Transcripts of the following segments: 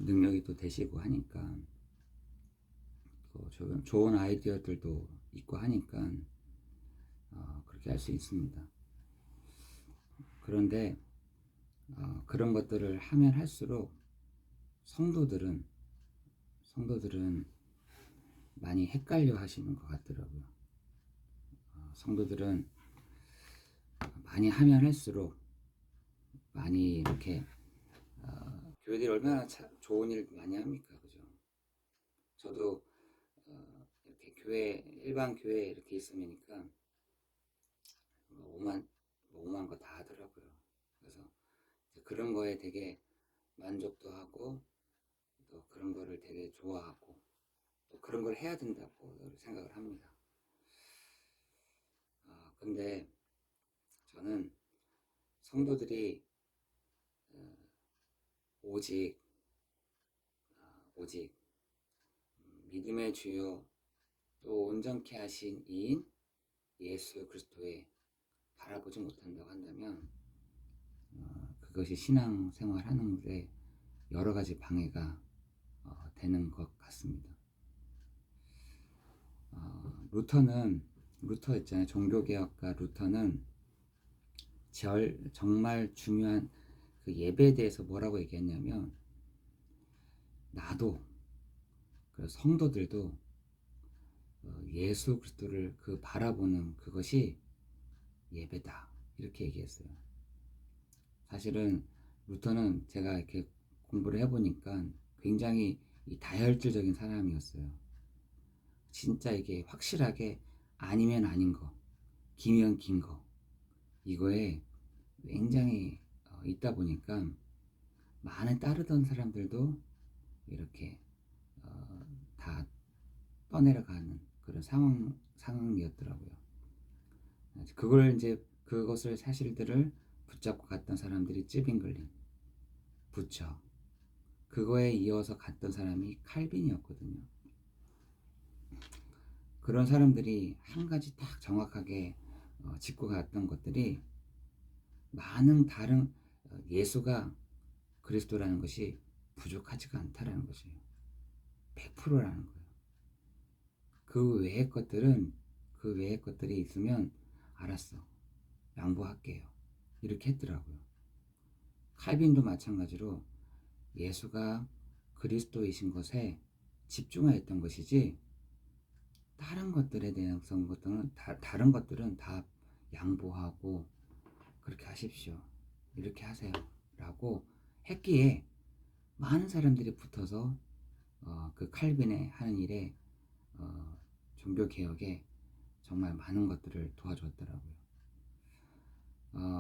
능력이 또 되시고 하니까 좋은 아이디어들도 있고 하니까 그렇게 할 수 있습니다. 그런데 그런 것들을 하면 할수록 성도들은 많이 헷갈려 하시는 것 같더라고요. 성도들은 많이 하면 할수록 많이 이렇게 교회들이 얼마나 좋은 일 많이 합니까, 그죠? 저도 이렇게 일반 교회 이렇게 있으니까 오만 거 다 하더라고요. 그래서 그런 거에 되게 만족도 하고 또 그런 거를 되게 좋아하고 또 그런 걸 해야 된다고 생각을 합니다. 근데 저는 성도들이 오직 오직 믿음의 주요 또 온전케 하신 이인 예수 그리스도에 바라보지 못한다고 한다면 그것이 신앙생활 하는데 여러 가지 방해가 되는 것 같습니다. 루터 있잖아요. 종교개혁가 루터는 정말 중요한 그 예배에 대해서 뭐라고 얘기했냐면 나도 성도들도 예수 그리스도를 바라보는 그것이 예배다 이렇게 얘기했어요. 사실은 루터는 제가 이렇게 공부를 해보니까 굉장히 다혈질적인 사람이었어요. 진짜 이게 확실하게 아니면 아닌 거, 기면 긴 거, 이거에 굉장히 있다 보니까 많은 따르던 사람들도 이렇게 다 떠내려가는 그런 상황이었더라고요. 그것을 사실들을 붙잡고 갔던 사람들이 찌빙글린, 부처, 그거에 이어서 갔던 사람이 칼빈이었거든요. 그런 사람들이 한 가지 딱 정확하게 짚고 갔던 것들이 많은 다른 예수가 그리스도라는 것이 부족하지가 않다라는 것이에요. 100%라는 거예요. 그 외의 것들이 있으면 알았어, 양보할게요, 이렇게 했더라고요. 칼빈도 마찬가지로 예수가 그리스도이신 것에 집중하였던 것이지 다른 것들에 대해서 다른 것들은 다 양보하고 그렇게 하십시오, 이렇게 하세요 라고 했기에 많은 사람들이 붙어서 그 칼빈의 하는 일에 종교개혁에 정말 많은 것들을 도와줬더라고요.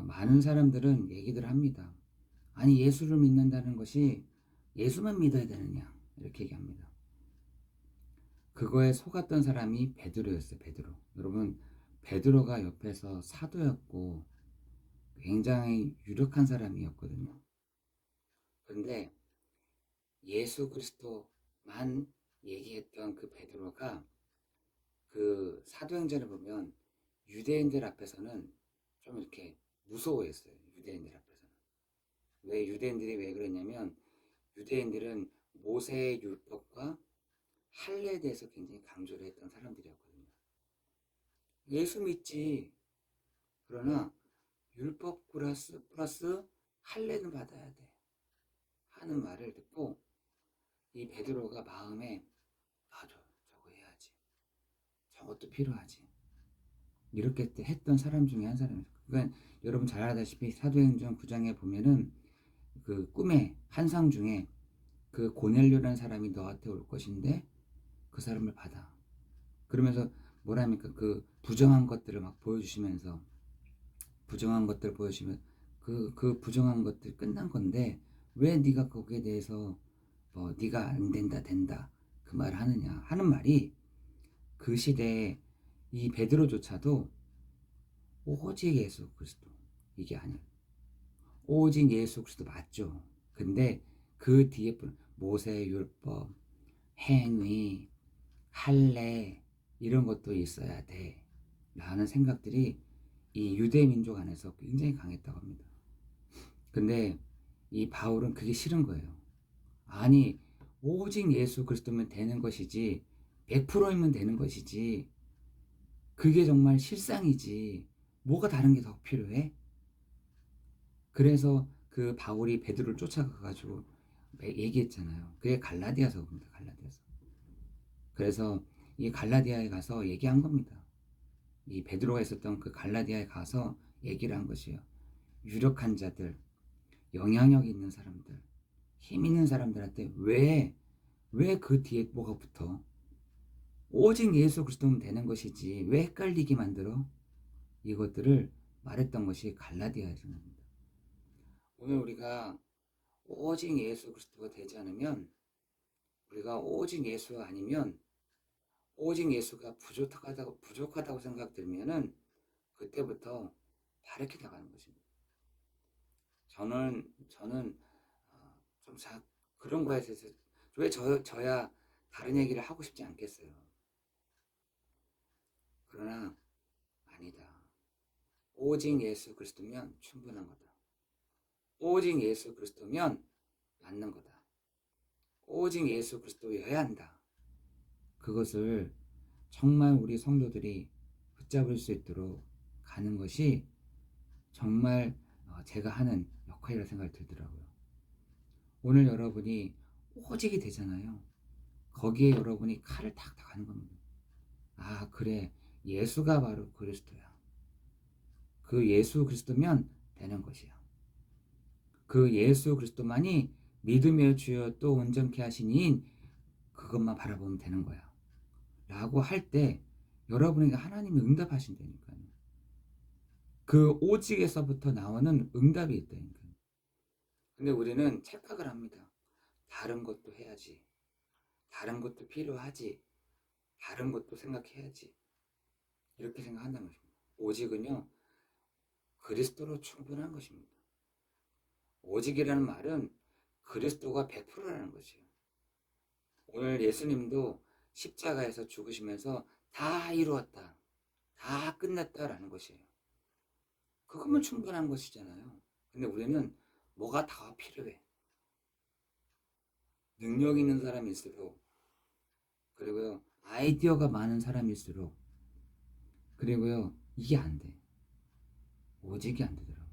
많은 사람들은 얘기들 합니다. 아니, 예수를 믿는다는 것이 예수만 믿어야 되느냐 이렇게 얘기합니다. 그거에 속았던 사람이 베드로였어요. 베드로. 여러분, 베드로가 옆에서 사도였고 굉장히 유력한 사람이었거든요. 그런데 예수 그리스도만 얘기했던 그 베드로가 그 사도행전을 보면 유대인들 앞에서는 좀 이렇게 무서워했어요. 유대인들 앞에서는. 유대인들이 왜 그랬냐면 유대인들은 모세의 율법과 할례에 대해서 굉장히 강조를 했던 사람들이었거든요. 예수 믿지. 그러나 율법 플러스 할례는 받아야 돼 하는 말을 듣고 이 베드로가 마음에 맞아, 저거 해야지, 저것도 필요하지, 이렇게 했던 사람 중에 한 사람이에요. 그러니까 여러분 잘 알다시피 사도행전 9장에 보면은 그 꿈의 환상 중에 그 고넬료라는 사람이 너한테 올 것인데 그 사람을 받아. 그러면서 뭐랍니까? 그 부정한 것들을 막 보여주시면서 그 부정한 것들 끝난 건데 왜 네가 거기에 대해서 네가 안 된다 그 말을 하느냐 하는 말이 그 시대에 이 베드로조차도 오직 예수 그리스도, 이게 아니에요. 오직 예수 그리스도 맞죠. 근데 그 뒤에 모세 율법, 행위, 할례 이런 것도 있어야 돼 라는 생각들이 이 유대 민족 안에서 굉장히 강했다고 합니다. 근데 이 바울은 그게 싫은 거예요. 아니, 오직 예수 그리스도면 되는 것이지 100%이면 되는 것이지 그게 정말 실상이지 뭐가 다른 게 더 필요해? 그래서 그 바울이 베드로를 쫓아가가지고 얘기했잖아요. 그게 갈라디아서입니다. 갈라디아서. 그래서 이 갈라디아에 가서 얘기한 겁니다. 이 베드로가 있었던 그 갈라디아에 가서 얘기를 한 것이에요. 유력한 자들, 영향력 있는 사람들, 힘 있는 사람들한테 왜 그 뒤에 뭐가 붙어? 오직 예수 그리스도면 되는 것이지 왜 헷갈리게 만들어? 이것들을 말했던 것이 갈라디아서입니다. 오늘 우리가 오직 예수 그리스도가 되지 않으면, 우리가 오직 예수가 아니면, 오직 예수가 부족하다고 생각들면은 그때부터 다르게 나가는 것입니다. 저는 좀 그런 거에 대해서 왜 저야 다른 얘기를 하고 싶지 않겠어요. 그러나 아니다. 오직 예수 그리스도면 충분한 거다. 오직 예수 그리스도면 맞는 거다. 오직 예수 그리스도여야 한다. 그것을 정말 우리 성도들이 붙잡을 수 있도록 가는 것이 정말 제가 하는 역할이라 생각이 들더라고요. 오늘 여러분이 오직이 되잖아요. 거기에 여러분이 칼을 탁탁 하는 겁니다. 아, 그래. 예수가 바로 그리스도야. 그 예수 그리스도면 되는 것이야. 그 예수 그리스도만이 믿음의 주여 또 온전케 하신 이인 그것만 바라보면 되는 거야. 라고 할 때 여러분에게 하나님이 응답하신다니까요. 그 오직에서부터 나오는 응답이 있다니까요. 근데 우리는 착각을 합니다. 다른 것도 해야지. 다른 것도 필요하지. 다른 것도 생각해야지. 이렇게 생각한다는 것입니다. 오직은요, 그리스도로 충분한 것입니다. 오직이라는 말은 그리스도가 100%라는 것이에요. 오늘 예수님도 십자가에서 죽으시면서 다 이루었다. 다 끝났다라는 것이에요. 그거면 충분한 것이잖아요. 근데 우리는 뭐가 더 필요해? 능력 있는 사람일수록, 그리고요, 아이디어가 많은 사람일수록, 그리고요, 이게 안 돼. 오직이 안 되더라고.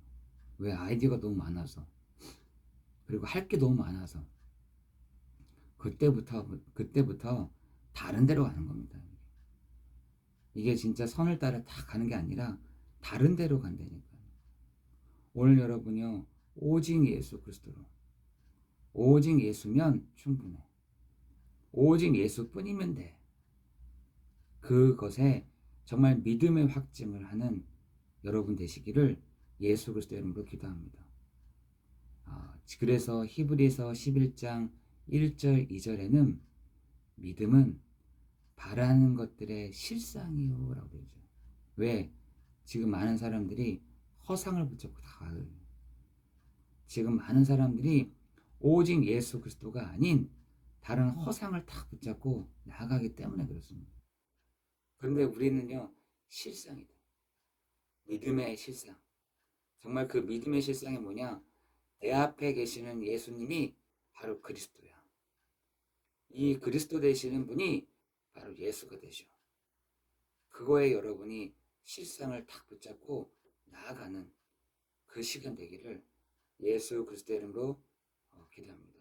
왜? 아이디어가 너무 많아서. 그리고 할 게 너무 많아서. 그때부터 다른 데로 가는 겁니다. 이게 진짜 선을 따라 다 가는 게 아니라 다른 데로 간다니까요. 오늘 여러분이요, 오직 예수 그리스도로. 오직 예수면 충분해. 오직 예수뿐이면 돼. 그것에 정말 믿음의 확증을 하는 여러분 되시기를 예수 그리스도 이름으로 기도합니다. 그래서 히브리서 11장 1절 2절에는 믿음은 바라는 것들의 실상이요 라고 되죠. 왜? 지금 많은 사람들이 허상을 붙잡고 나가요. 지금 많은 사람들이 오직 예수 그리스도가 아닌 다른 허상을 다 붙잡고 나가기 때문에 그렇습니다. 그런데 우리는요, 실상이다. 믿음의 실상. 정말 그 믿음의 실상이 뭐냐? 내 앞에 계시는 예수님이 바로 그리스도야. 이 그리스도 되시는 분이 바로 예수가 되셔. 그거에 여러분이 실상을 탁 붙잡고 나아가는 그 시간 되기를 예수 그리스도 이름으로 기도합니다.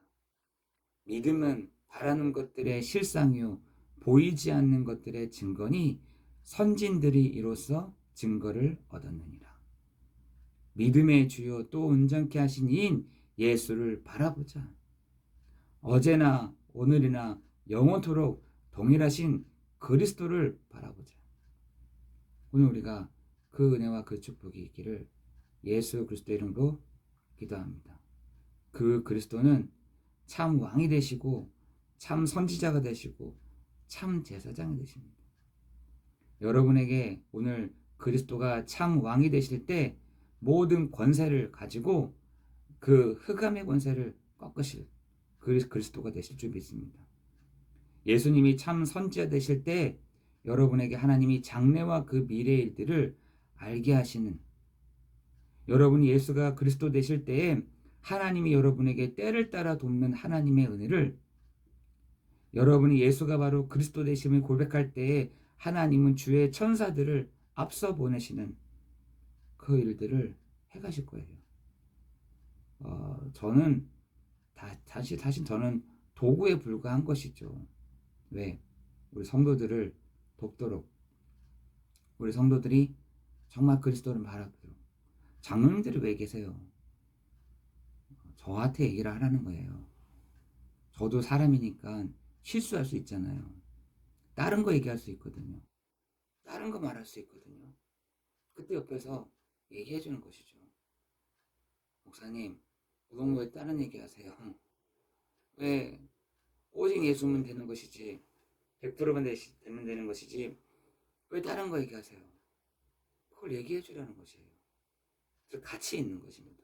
믿음은 바라는 것들의 실상이요 보이지 않는 것들의 증거니 선진들이 이로써 증거를 얻었느니라. 믿음의 주요 또 온전케 하신 이인 예수를 바라보자. 어제나 오늘이나 영원토록 동일하신 그리스도를 바라보자. 오늘 우리가 그 은혜와 그 축복이 있기를 예수 그리스도 이름으로 기도합니다. 그 그리스도는 참 왕이 되시고 참 선지자가 되시고 참 제사장이 되십니다. 여러분에게 오늘 그리스도가 참 왕이 되실 때 모든 권세를 가지고 그 흑암의 권세를 꺾으실 그리스도가 되실 줄 믿습니다. 예수님이 참 선지자 되실 때 여러분에게 하나님이 장래와 그 미래의 일들을 알게 하시는, 여러분이 예수가 그리스도 되실 때에 하나님이 여러분에게 때를 따라 돕는 하나님의 은혜를, 여러분이 예수가 바로 그리스도 되심을 고백할 때에 하나님은 주의 천사들을 앞서 보내시는 그 일들을 해가실 거예요. 저는 사실 저는 도구에 불과한 것이죠. 왜? 우리 성도들을 돕도록, 우리 성도들이 정말 그리스도를 말하도록. 장로님들이 왜 계세요? 저한테 얘기를 하라는 거예요. 저도 사람이니까 실수할 수 있잖아요. 다른 거 얘기할 수 있거든요. 다른 거 말할 수 있거든요. 그때 옆에서 얘기해 주는 것이죠. 목사님, 그런 거에 다른 얘기 하세요. 왜? 오직 예수면 되는 것이지, 100%만 되면 되는 것이지, 왜 다른 거 얘기하세요? 그걸 얘기해 주라는 것이에요. 그래서 같이 있는 것입니다.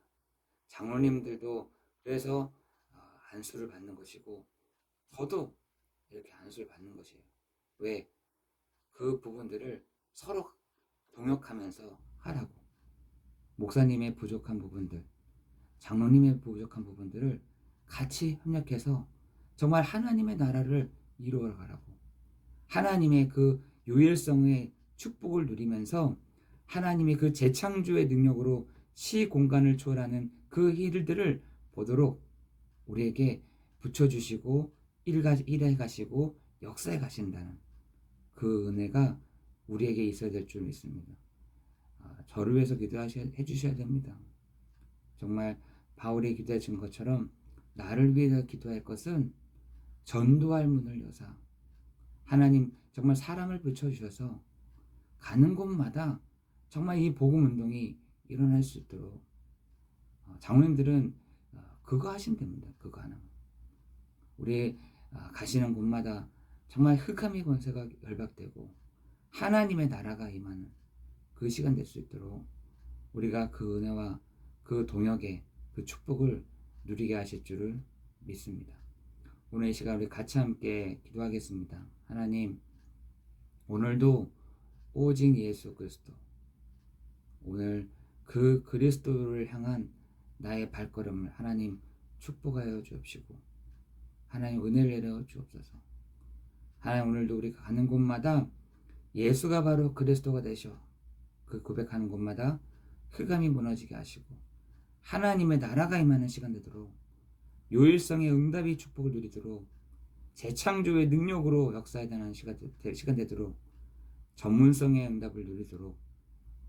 장로님들도 그래서 안수를 받는 것이고, 저도 이렇게 안수를 받는 것이에요. 왜? 그 부분들을 서로 동역하면서 하라고. 목사님의 부족한 부분들, 장로님의 부족한 부분들을 같이 협력해서 정말 하나님의 나라를 이루어 가라고. 하나님의 그 유일성의 축복을 누리면서 하나님의 그 재창조의 능력으로 시공간을 초월하는 그 일들을 보도록 우리에게 붙여주시고 일해 가시고 역사해 가신다는 그 은혜가 우리에게 있어야 될 줄 믿습니다. 저를 위해서 기도해 주셔야 됩니다. 정말 바울이 기도해 준 것처럼 나를 위해서 기도할 것은 전도할 문을 여사, 하나님 정말 사람을 붙여주셔서 가는 곳마다 정말 이 복음 운동이 일어날 수 있도록, 장로님들은 그거 하시면 됩니다. 그거 하나만. 우리 가시는 곳마다 정말 흑암의 권세가 열박되고 하나님의 나라가 임하는 그 시간 될 수 있도록 우리가 그 은혜와 그 동역의 그 축복을 누리게 하실 줄을 믿습니다. 오늘 이 시간 우리 같이 함께 기도하겠습니다. 하나님, 오늘도 오직 예수 그리스도, 오늘 그 그리스도를 향한 나의 발걸음을 하나님 축복하여 주옵시고, 하나님 은혜를 내려 주옵소서. 하나님, 오늘도 우리가 가는 곳마다 예수가 바로 그리스도가 되셔 그 고백하는 곳마다 흑암이 무너지게 하시고 하나님의 나라가 임하는 시간 되도록, 요일성의 응답의 축복을 누리도록, 재창조의 능력으로 역사하는 시간 되도록, 전문성의 응답을 누리도록,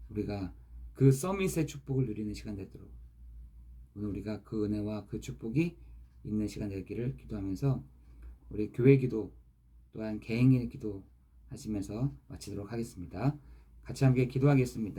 우리가 그 서밋의 축복을 누리는 시간 되도록, 오늘 우리가 그 은혜와 그 축복이 있는 시간 되기를 기도하면서 우리 교회 기도 또한 개인의 기도 하시면서 마치도록 하겠습니다. 같이 함께 기도하겠습니다.